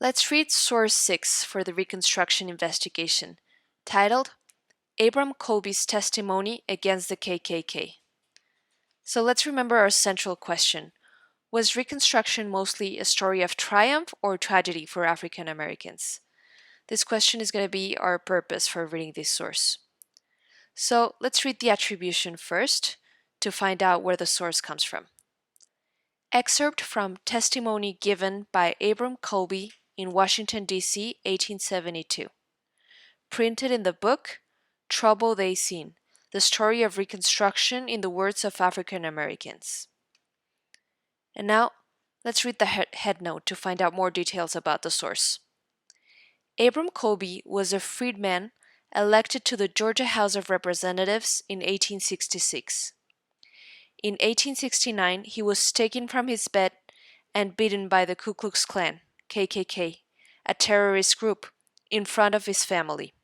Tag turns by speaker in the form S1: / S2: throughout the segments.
S1: Let's read source 6 for the Reconstruction investigation, titled Abram Colby's Testimony Against the KKK. So let's remember our central question. Was Reconstruction mostly a story of triumph or tragedy for African Americans? This question is going to be our purpose for reading this source. So let's read the attribution first to find out where the source comes from. Excerpt from testimony given by Abram Colby in Washington, D.C., 1872. Printed in the book, Trouble They Seen, The Story of Reconstruction in the Words of African Americans. And now, let's read the headnote to find out more details about the source. Abram Colby was a freedman elected to the Georgia House of Representatives in 1866. In 1869, he was taken from his bed and beaten by the Ku Klux Klan, KKK, a terrorist group, in front of his family.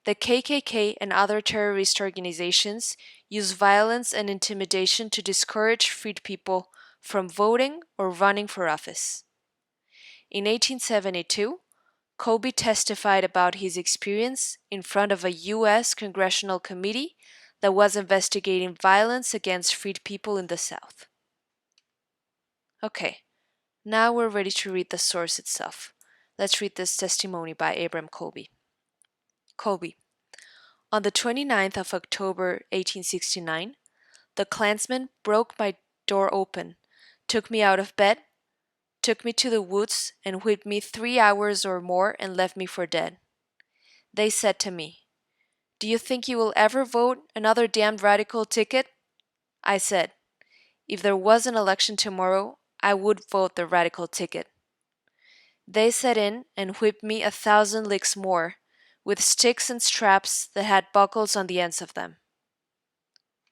S1: The KKK and other terrorist organizations use violence and intimidation to discourage freed people from voting or running for office. In 1872, Colby testified about his experience in front of a U.S. congressional committee that was investigating violence against freed people in the South. Okay, now we're ready to read the source itself. Let's read this testimony by Abram Colby. Colby. On the 29th of October 1869, the Klansmen broke my door open, took me out of bed, took me to the woods, and whipped me 3 hours or more and left me for dead. They said to me, "Do you think you will ever vote another damned radical ticket?" I said, "If there was an election tomorrow, I would vote the radical ticket." They set in and whipped me 1,000 licks more, with sticks and straps that had buckles on the ends of them.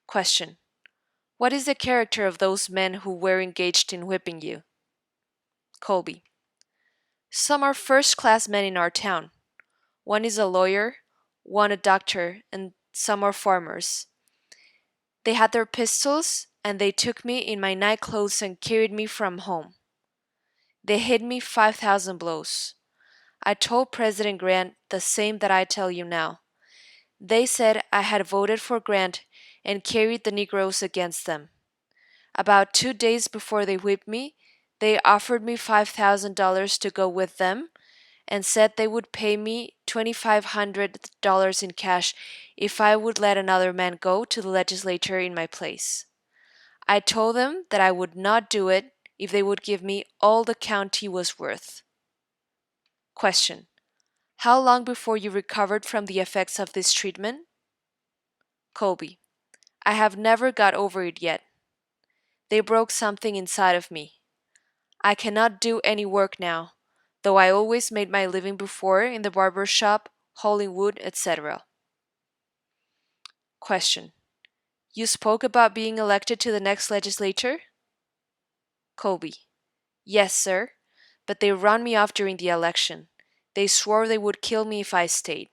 S1: Question. What is the character of those men who were engaged in whipping you? Colby. Some are first-class men in our town. One is a lawyer, one a doctor, and some are farmers. They had their pistols, and they took me in my night clothes and carried me from home. They hit me 5,000 blows. I told President Grant the same that I tell you now. They said I had voted for Grant and carried the Negroes against them. About 2 days before they whipped me, they offered me $5,000 to go with them and said they would pay me $2,500 in cash if I would let another man go to the legislature in my place. I told them that I would not do it if they would give me all the county was worth. Question. How long before you recovered from the effects of this treatment? Colby. I have never got over it yet. They broke something inside of me. I cannot do any work now, though I always made my living before in the barber shop, hauling wood, etc. Question. You spoke about being elected to the next legislature? Colby. Yes, sir, but they ran me off during the election. They swore they would kill me if I stayed.